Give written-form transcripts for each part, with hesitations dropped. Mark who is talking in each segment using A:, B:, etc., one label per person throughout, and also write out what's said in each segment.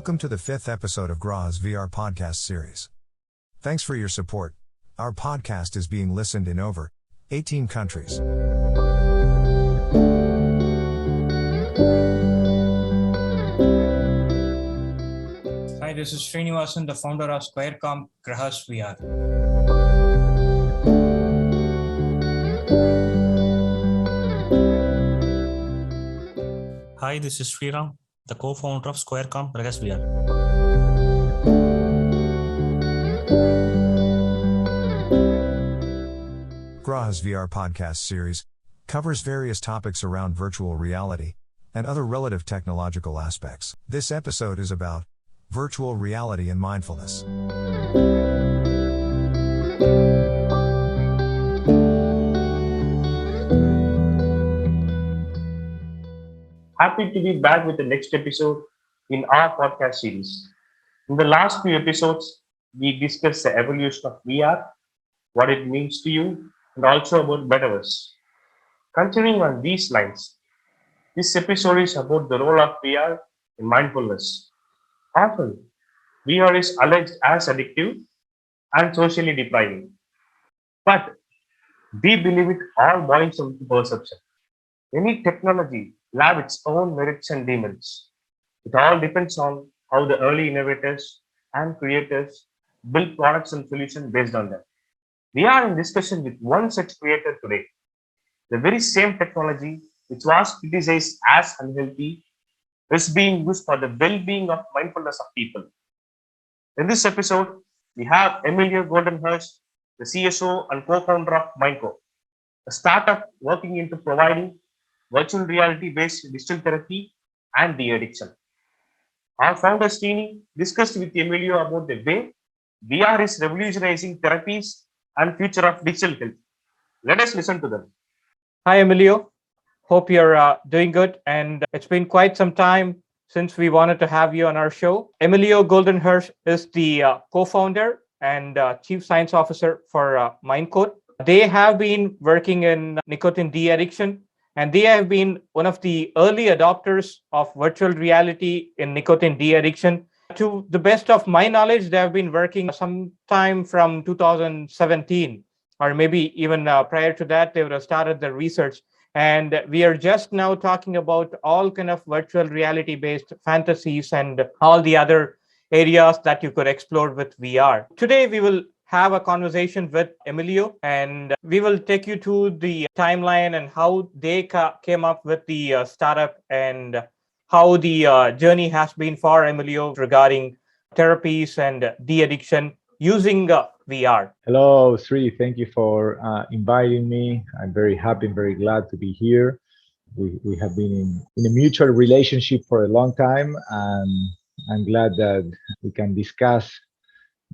A: Welcome to the 5th episode of GRA's VR podcast series. Thanks for your support. Our podcast is being listened in over 18 countries.
B: Hi, this is Srinivasan, the founder of SquareComp Grahas VR.
C: Hi, this is Sriram, the co-founder of SquareComp Grahas VR.
A: GRA's VR podcast series covers various topics around virtual reality and other relative technological aspects. This episode is about virtual reality and mindfulness.
D: Happy to be back with the next episode in our podcast series. In the last few episodes, we discussed the evolution of VR, what it means to you, and also about Metaverse. Continuing on these lines, this episode is about the role of VR in mindfulness. Often, VR is alleged as addictive and socially depriving. But we believe it all boils down to perception. Any technology will have its own merits and demons. It all depends on how the early innovators and creators build products and solutions based on them. We are in discussion with one such creator today. The very same technology which was criticized as unhealthy is being used for the well-being of mindfulness of people. In this episode, we have Emilio, the CSO and co-founder of Mindco, a startup working into providing virtual reality-based digital therapy and de-addiction. Our founder Srini discussed with Emilio about the way VR is revolutionizing therapies and future of digital health. Let us listen to them.
E: Hi, Emilio. Hope you're doing good. And it's been quite some time since we wanted to have you on our show. Emilio Goldenhirsch is the co-founder and chief science officer for Mindco. They have been working in nicotine de-addiction, and they have been one of the early adopters of virtual reality in nicotine de-addiction. To the best of my knowledge, they have been working sometime from 2017, or maybe even prior to that, they would have started the research. And we are just now talking about all kind of virtual reality-based fantasies and all the other areas that you could explore with VR. Today, we will have a conversation with Emilio, and we will take you to the timeline and how they came up with the startup and how the journey has been for Emilio regarding therapies and de-addiction using VR.
F: Hello, Sri. Thank you for inviting me. I'm very happy and very glad to be here. We have been in a mutual relationship for a long time, and I'm glad that we can discuss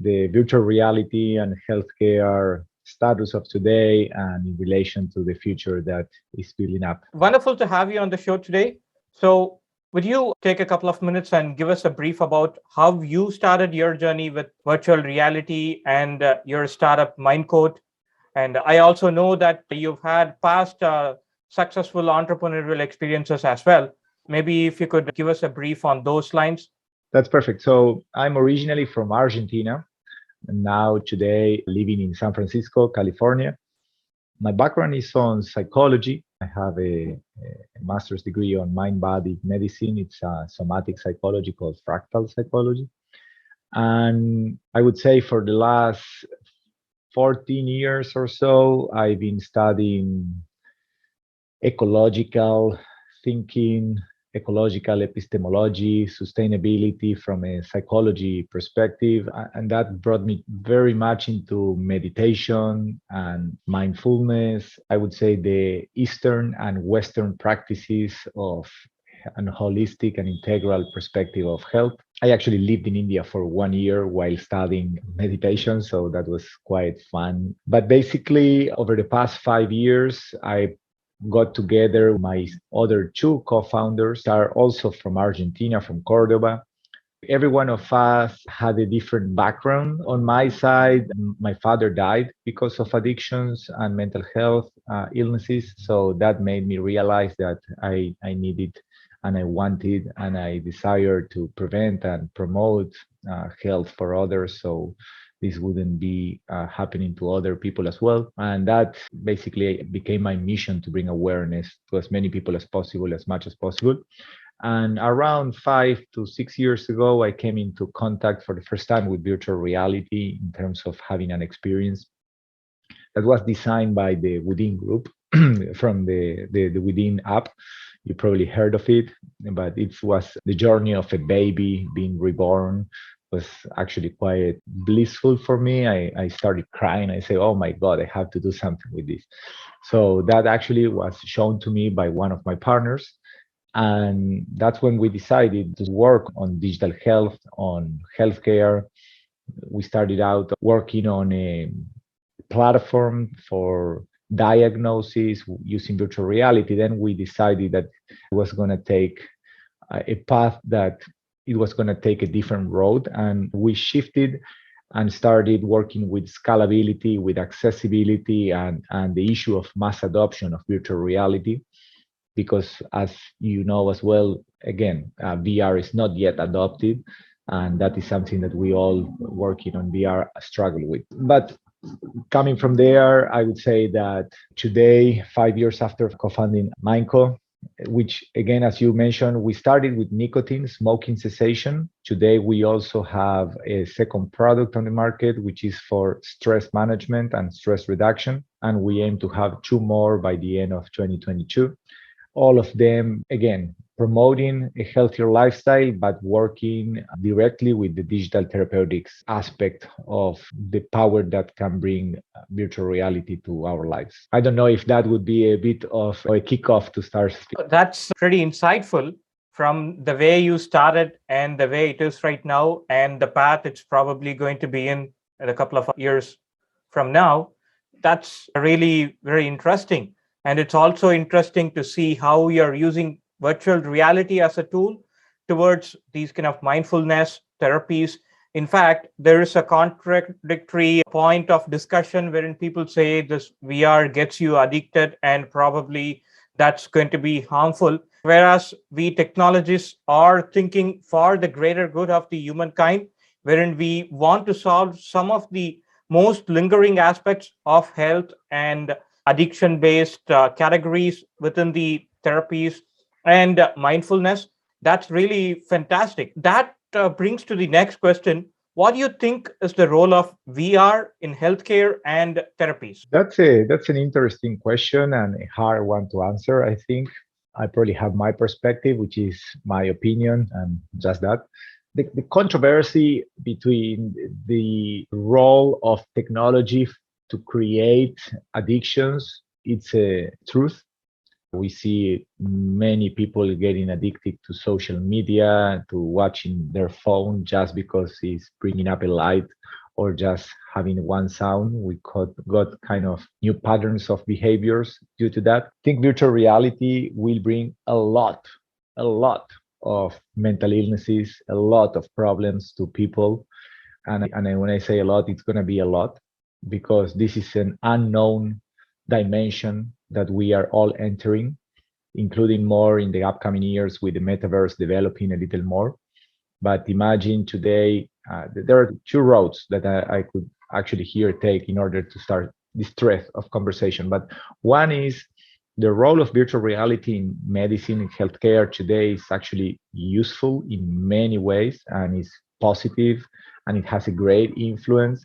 F: the virtual reality and healthcare status of today and in relation to the future that is building up.
E: Wonderful to have you on the show today. So would you take a couple of minutes and give us a brief about how you started your journey with virtual reality and your startup Mindco? And I also know that you've had past successful entrepreneurial experiences as well. Maybe if you could give us a brief on those lines.
F: That's perfect. So I'm originally from Argentina, and now today living in San Francisco, California. My background is on psychology. I have a master's degree on mind-body medicine. It's a somatic psychology called fractal psychology. And I would say for the last 14 years or so, I've been studying ecological thinking, ecological epistemology, sustainability from a psychology perspective. And that brought me very much into meditation and mindfulness. I would say the Eastern and Western practices of an holistic and integral perspective of health. I actually lived in India for 1 year while studying meditation, so that was quite fun. But basically, over the past 5 years, I got together. My other two co-founders are also from Argentina, from Cordoba. Every one of us had a different background. On my side, my father died because of addictions and mental health illnesses. So that made me realize that I needed and I wanted and I desired to prevent and promote health for others. So this wouldn't be happening to other people as well. And that basically became my mission, to bring awareness to as many people as possible, as much as possible. And around 5 to 6 years ago, I came into contact for the first time with virtual reality in terms of having an experience that was designed by the Within group from the Within app. You probably heard of it, but it was the journey of a baby being reborn. Was actually quite blissful for me. I started crying. I said, oh my God, I have to do something with this. So that actually was shown to me by one of my partners. And that's when we decided to work on digital health, on healthcare. We started out working on a platform for diagnosis using virtual reality. Then we decided that it was going to take a path that it was going to take a different road. And we shifted and started working with scalability, with accessibility, and the issue of mass adoption of virtual reality. Because as you know as well, again, VR is not yet adopted. And that is something that we all working on VR struggle with. But coming from there, I would say that today, 5 years after co-founding Mindco, which again, as you mentioned, we started with nicotine, smoking cessation. Today, we also have a second product on the market, which is for stress management and stress reduction. And we aim to have 2 more by the end of 2022. All of them, again, promoting a healthier lifestyle, but working directly with the digital therapeutics aspect of the power that can bring virtual reality to our lives. I don't know if that would be a bit of a kickoff to start.
E: That's pretty insightful, from the way you started and the way it is right now, and the path it's probably going to be in a couple of years from now. That's really very interesting. And it's also interesting to see how you're using virtual reality as a tool towards these kind of mindfulness therapies. In fact, there is a contradictory point of discussion wherein people say this VR gets you addicted and probably that's going to be harmful. Whereas we technologists are thinking for the greater good of the humankind, wherein we want to solve some of the most lingering aspects of health and addiction-based categories within the therapies and mindfulness. That's really fantastic. That brings to the next question. What do you think is the role of VR in healthcare and therapies?
F: That's an interesting question and a hard one to answer. I think I probably have my perspective, which is my opinion, and just that. The controversy between the role of technology to create addictions, it's a truth. We see many people getting addicted to social media, to watching their phone just because it's bringing up a light or just having one sound. We got kind of new patterns of behaviors due to that. I think virtual reality will bring a lot of mental illnesses, a lot of problems to people. And when I say a lot, it's going to be a lot, because this is an unknown dimension that we are all entering, including more in the upcoming years with the Metaverse developing a little more. But imagine today, there are 2 roads that I could actually here take in order to start this thread of conversation. But one is the role of virtual reality in medicine and healthcare today is actually useful in many ways and is positive, and it has a great influence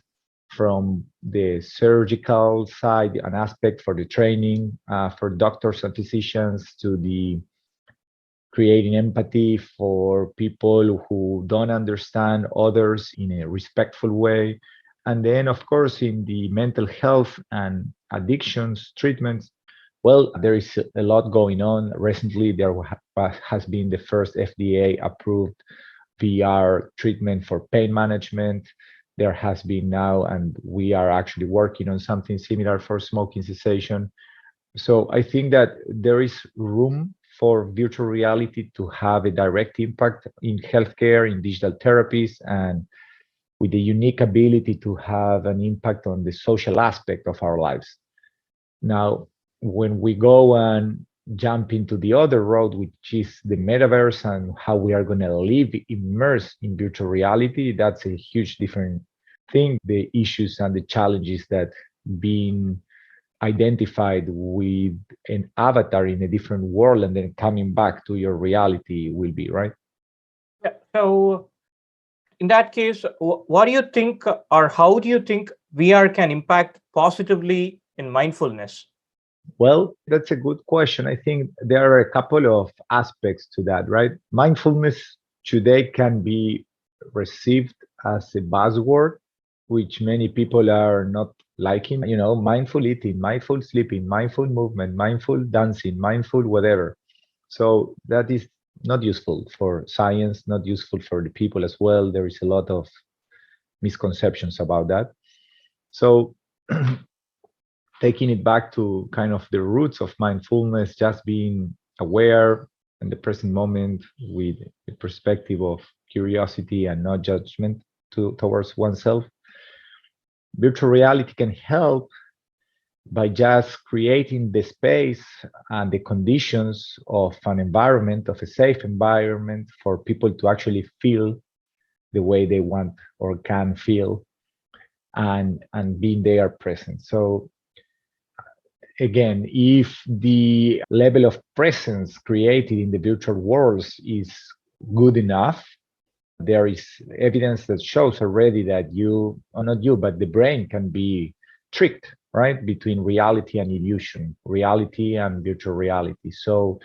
F: from the surgical side, an aspect for the training for doctors and physicians, to the creating empathy for people who don't understand others in a respectful way. And then, of course, in the mental health and addictions treatments, well, there is a lot going on. Recently, there has been the first FDA-approved VR treatment for pain management. There has been now, and we are actually working on something similar for smoking cessation. So I think that there is room for virtual reality to have a direct impact in healthcare, in digital therapies, and with the unique ability to have an impact on the social aspect of our lives. Now, when we go and jump into the other road, which is the metaverse and how we are going to live immersed in virtual reality. That's a huge different thing. The issues and the challenges that being identified with an avatar in a different world and then coming back to your reality will be, right?
E: Yeah. So in that case, what do you think, or how do you think VR can impact positively in mindfulness?
F: Well, that's a good question. I think there are a couple of aspects to that, right? Mindfulness today can be received as a buzzword, which many people are not liking. Mindful eating, mindful sleeping, mindful movement, mindful dancing, mindful whatever. So that is not useful for science, not useful for the people as well. There is a lot of misconceptions about that. So taking it back to kind of the roots of mindfulness, just being aware in the present moment with the perspective of curiosity and not judgment towards oneself. Virtual reality can help by just creating the space and the conditions of an environment, of a safe environment for people to actually feel the way they want or can feel and being there present. So again, if the level of presence created in the virtual worlds is good enough, there is evidence that shows already that you, or not you, but the brain can be tricked, right, between reality and illusion, reality and virtual reality. So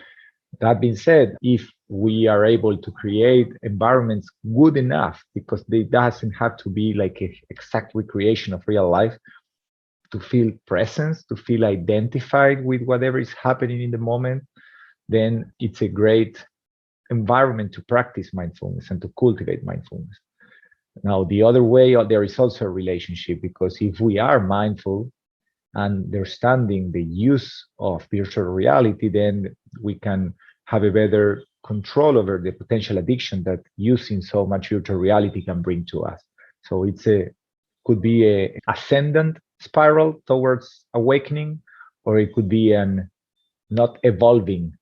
F: that being said, if we are able to create environments good enough, because they doesn't have to be like an exact recreation of real life, to feel presence, to feel identified with whatever is happening in the moment, then it's a great environment to practice mindfulness and to cultivate mindfulness. Now, the other way, there is also a relationship, because if we are mindful and understanding the use of virtual reality, then we can have a better control over the potential addiction that using so much virtual reality can bring to us. So could be a ascendant spiral towards awakening, or it could be an not evolving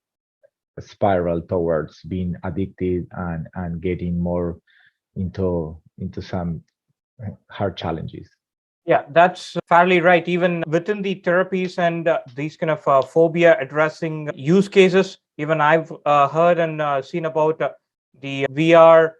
F: spiral towards being addicted and getting more into some hard challenges.
E: Yeah, that's fairly right. Even within the therapies and these kind of phobia addressing use cases, even I've heard and seen about the VR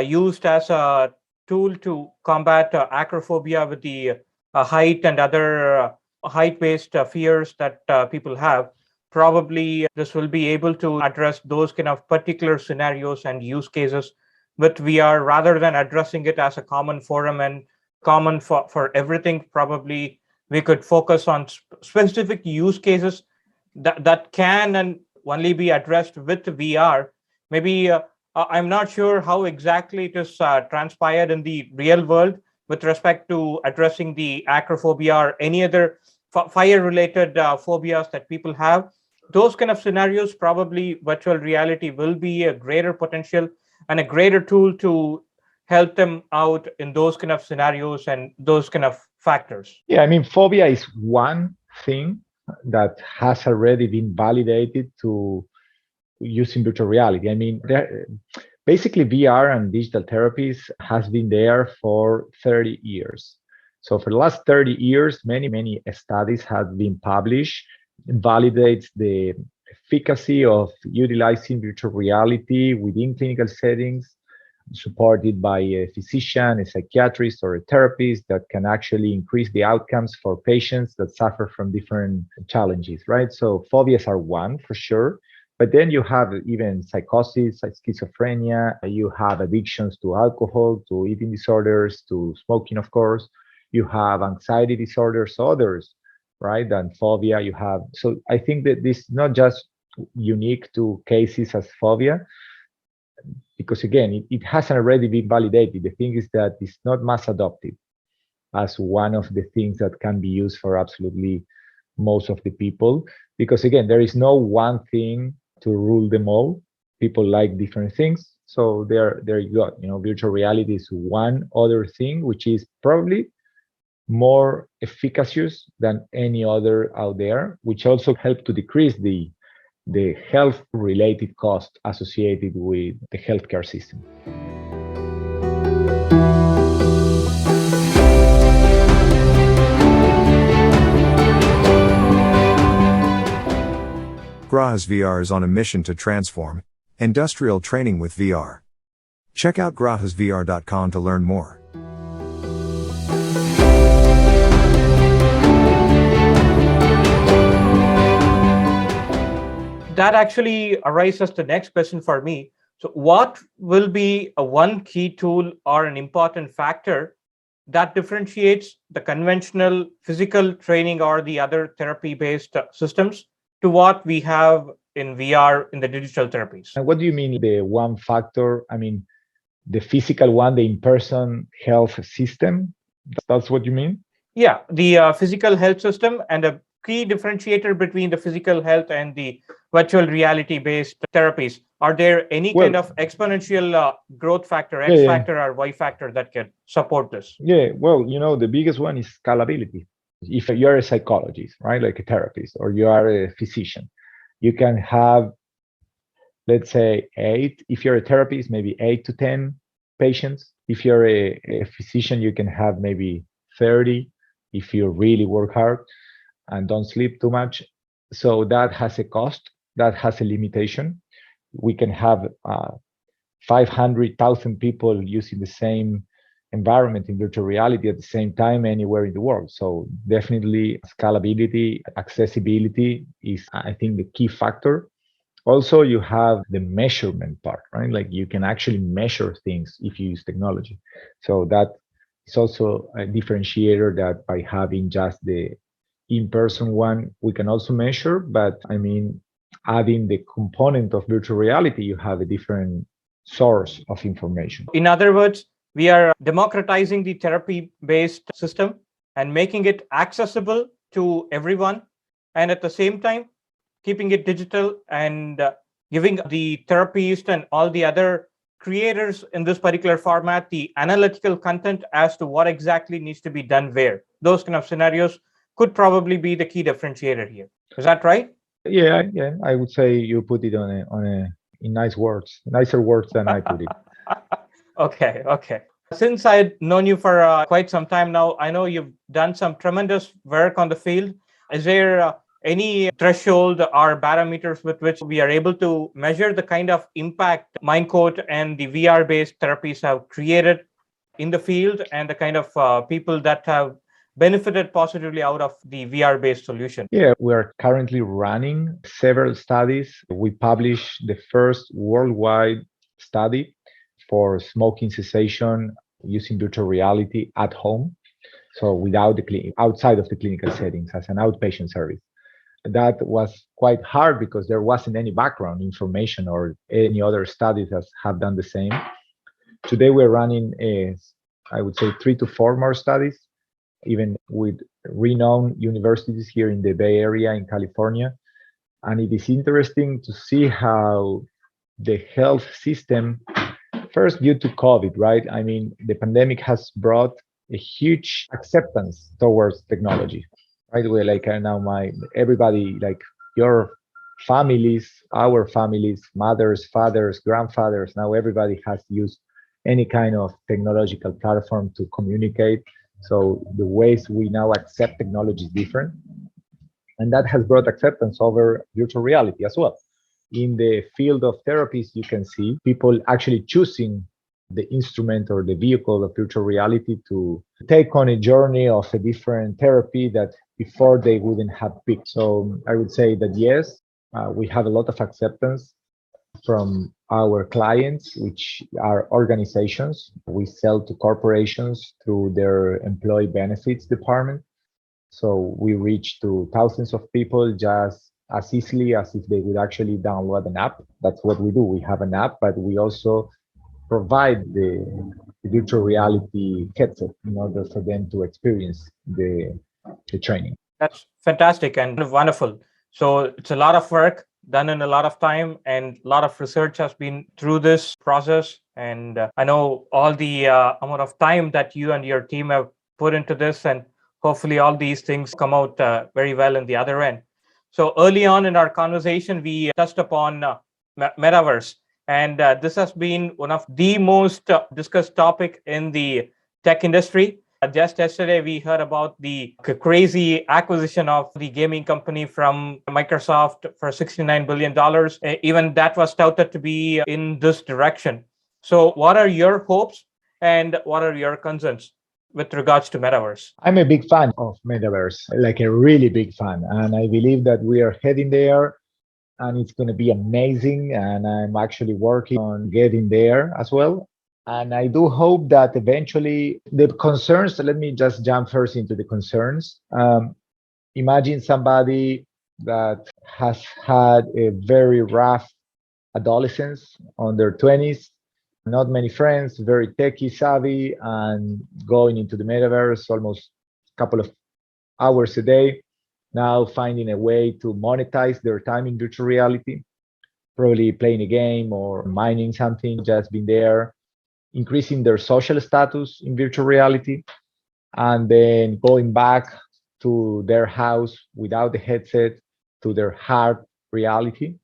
E: used as a tool to combat acrophobia with the height and other height-based fears that people have. Probably this will be able to address those kind of particular scenarios and use cases with VR, rather than addressing it as a common forum and common for everything. Probably we could focus on specific use cases that can and only be addressed with VR. Maybe I'm not sure how exactly it is transpired in the real world with respect to addressing the acrophobia or any other fire-related phobias that people have. Those kind of scenarios, probably virtual reality will be a greater potential and a greater tool to help them out in those kind of scenarios and those kind of factors.
F: Yeah, I mean, phobia is one thing that has already been validated to using virtual reality. I mean, basically VR and digital therapies has been there for 30 years. So for the last 30 years, many studies have been published, validates the efficacy of utilizing virtual reality within clinical settings, supported by a physician, a psychiatrist, or a therapist, that can actually increase the outcomes for patients that suffer from different challenges, right? So phobias are one for sure. But then you have even psychosis, schizophrenia, you have addictions to alcohol, to eating disorders, to smoking, of course. You have anxiety disorders, others, right? And phobia you have. So I think that this is not just unique to cases as phobia, because again, it hasn't already been validated. The thing is that it's not mass adopted as one of the things that can be used for absolutely most of the people, because again, there is no one thing to rule them all. People like different things. So there you go. Virtual reality is one other thing, which is probably more efficacious than any other out there, which also help to decrease the the health related cost associated with the healthcare system.
A: Graha's VR is on a mission to transform industrial training with VR. Check out grahasvr.com to learn more.
E: That actually arises the next question for me. So what will be a one key tool or an important factor that differentiates the conventional physical training or the other therapy-based systems to what we have in VR in the digital therapies?
F: And what do you mean the one factor? I mean, the physical one, the in-person health system? That's what you mean?
E: Yeah, the physical health system, and a key differentiator between the physical health and the virtual reality-based therapies. Are there any kind of exponential growth factor, X factor or Y factor that can support this?
F: Yeah, well, the biggest one is scalability. If you're a psychologist, right, like a therapist, or you are a physician, you can have, let's say, 8. If you're a therapist, maybe 8 to 10 patients. If you're a physician, you can have maybe 30 if you really work hard and don't sleep too much. So that has a cost, that has a limitation. We can have 500,000 people using the same environment in virtual reality at the same time anywhere in the world. So definitely scalability, accessibility is, I think, the key factor. Also, you have the measurement part, right? Like you can actually measure things if you use technology. So that is also a differentiator, that by having just the in-person one, we can also measure, but I mean, adding the component of virtual reality, you have a different source of information.
E: In other words, we are democratizing the therapy-based system and making it accessible to everyone, and at the same time, keeping it digital and giving the therapist and all the other creators in this particular format the analytical content as to what exactly needs to be done where. Those kind of scenarios could probably be the key differentiator here. Is that right?
F: Yeah, I would say you put it in nice words, nicer words than I put it.
E: Okay. Since I've known you for quite some time now, I know you've done some tremendous work on the field. Is there any threshold or parameters with which we are able to measure the kind of impact Mindco and the VR-based therapies have created in the field, and the kind of people that have benefited positively out of the VR-based solution?
F: Yeah, we are currently running several studies. We published the first worldwide study for smoking cessation using virtual reality at home. So without outside of the clinical settings, as an outpatient service. That was quite hard because there wasn't any background information or any other studies that have done the same. Today we're running, I would say, 3 to 4 more studies, even with renowned universities here in the Bay Area in California. And it is interesting to see how the health system, first due to COVID, right? I mean, the pandemic has brought a huge acceptance towards technology, right? We're like now everybody, like your families, our families, mothers, fathers, grandfathers, now everybody has used any kind of technological platform to communicate. So the ways we now accept technology is different. And that has brought acceptance over virtual reality as well. In the field of therapies, you can see people actually choosing the instrument or the vehicle of virtual reality to take on a journey of a different therapy that before they wouldn't have picked. So I would say that yes, we have a lot of acceptance from our clients, which are organizations. We sell to corporations through their employee benefits department. So we reach to thousands of people just as easily as if they would actually download an app. That's what we do. We have an app, but we also provide the virtual reality headset in order for them to experience the training.
E: That's fantastic and wonderful. So it's a lot of work done in a lot of time, and a lot of research has been through this process. And I know all the amount of time that you and your team have put into this, and hopefully all these things come out very well in the other end. So early on in our conversation, we touched upon Metaverse. And this has been one of the most discussed topic in the tech industry. Just yesterday, we heard about the crazy acquisition of the gaming company from Microsoft for $69 billion. Even that was touted to be in this direction. So what are your hopes and what are your concerns with regards to Metaverse?
F: I'm a big fan of Metaverse, like a really big fan. And I believe that we are heading there and it's going to be amazing. And I'm actually working on getting there as well. And I do hope that eventually the concerns, let me just jump first into the concerns. Imagine somebody that has had a very rough adolescence on their 20s, not many friends, very techie savvy, and going into the metaverse almost a couple of hours a day, now finding a way to monetize their time in virtual reality, probably playing a game or mining something, just being there, increasing their social status in virtual reality, and then going back to their house without the headset to their hard reality.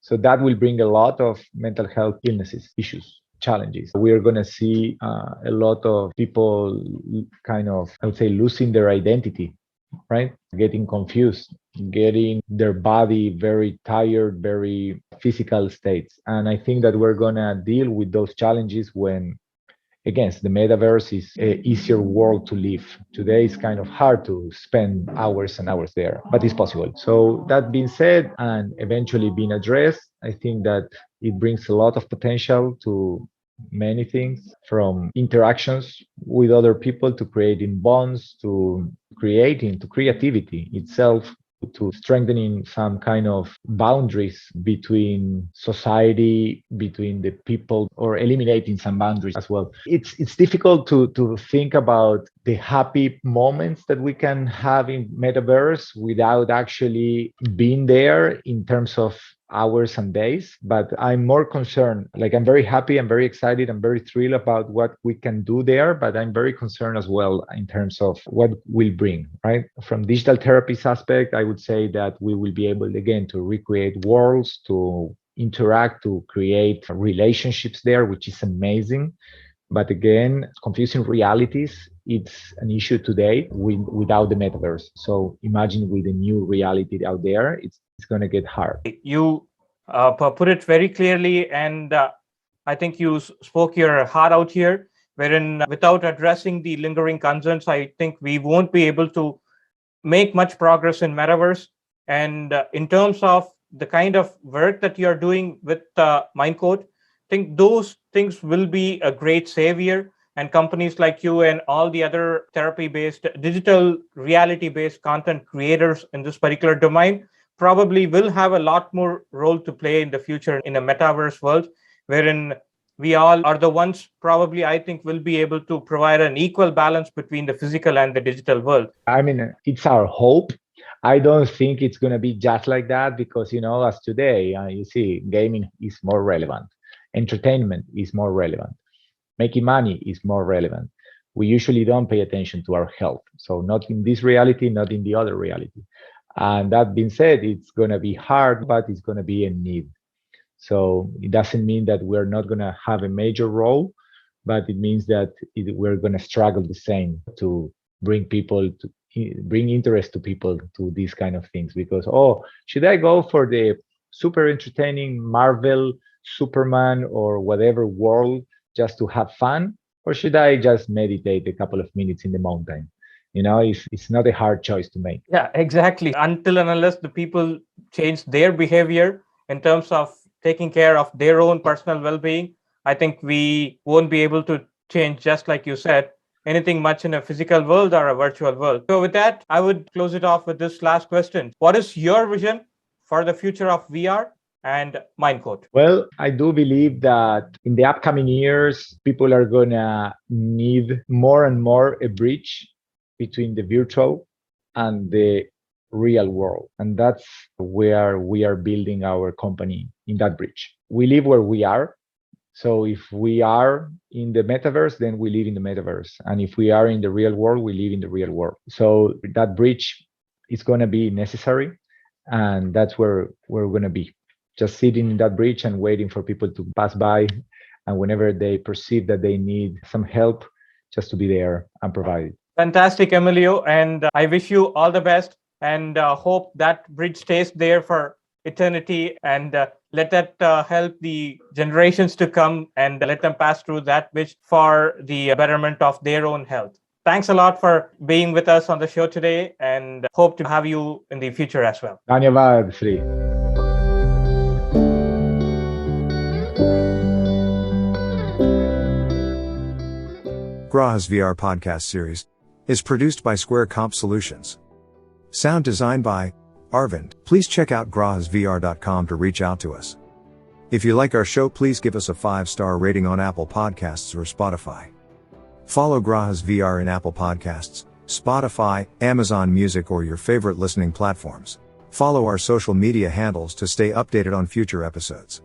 F: So that will bring a lot of mental health illnesses, issues, challenges. We're going to see a lot of people kind of, I would say, losing their identity, right? Getting confused, getting their body very tired, very physical states. And I think that we're going to deal with those challenges when, again, the metaverse is an easier world to live. Today it's kind of hard to spend hours and hours there, but it's possible. So that being said, and eventually being addressed, I think that it brings a lot of potential to many things, from interactions with other people to creating bonds, to creating, to creativity itself, to strengthening some kind of boundaries between society, between the people, or eliminating some boundaries as well. It's difficult to think about the happy moments that we can have in metaverse without actually being there in terms of hours and days. But I'm more concerned, like I'm very happy, I'm very excited, I'm very thrilled about what we can do there, but I'm very concerned as well in terms of what will bring, right? From digital therapies aspect, I would say that we will be able again to recreate worlds, to interact, to create relationships there, which is amazing. But again, confusing realities, it's an issue today without the metaverse. So imagine with a new reality out there, it's going to get hard.
E: You put it very clearly, and I think you spoke your heart out here, wherein without addressing the lingering concerns, I think we won't be able to make much progress in Metaverse. And in terms of the kind of work that you're doing with Mindcode, I think those things will be a great savior. And companies like you and all the other therapy-based, digital reality-based content creators in this particular domain probably will have a lot more role to play in the future in a metaverse world, wherein we all are the ones probably, I think, will be able to provide an equal balance between the physical and the digital world.
F: I mean, it's our hope. I don't think it's going to be just like that because, as today, you see, gaming is more relevant. Entertainment is more relevant. Making money is more relevant. We usually don't pay attention to our health. So not in this reality, not in the other reality. And that being said, it's going to be hard, but it's going to be a need. So it doesn't mean that we're not going to have a major role, but it means that we're going to struggle the same to bring interest to people to these kind of things. Because, should I go for the super entertaining Marvel, Superman, or whatever world just to have fun? Or should I just meditate a couple of minutes in the mountain? It's not a hard choice to make.
E: Yeah, exactly. Until and unless the people change their behavior in terms of taking care of their own personal well-being, I think we won't be able to change, just like you said, anything much in a physical world or a virtual world. So with that, I would close it off with this last question. What is your vision for the future of VR and Mindcode?
F: Well, I do believe that in the upcoming years, people are going to need more and more a bridge between the virtual and the real world. And that's where we are building our company, in that bridge. We live where we are. So if we are in the metaverse, then we live in the metaverse. And if we are in the real world, we live in the real world. So that bridge is going to be necessary. And that's where we're going to be, just sitting in that bridge and waiting for people to pass by. And whenever they perceive that they need some help, just to be there and provide it.
E: Fantastic, Emilio. And I wish you all the best and hope that bridge stays there for eternity, and let that help the generations to come and let them pass through that bridge for the betterment of their own health. Thanks a lot for being with us on the show today, and hope to have you in the future as well.
F: Dhanyavad, Sri.
A: Graha's VR podcast series is produced by Square Comp Solutions. Sound design by Arvind. Please check out grahasvr.com to reach out to us. If you like our show, please give us a 5-star rating on Apple Podcasts or Spotify. Follow Graha's VR in Apple Podcasts, Spotify, Amazon Music, or your favorite listening platforms. Follow our social media handles to stay updated on future episodes.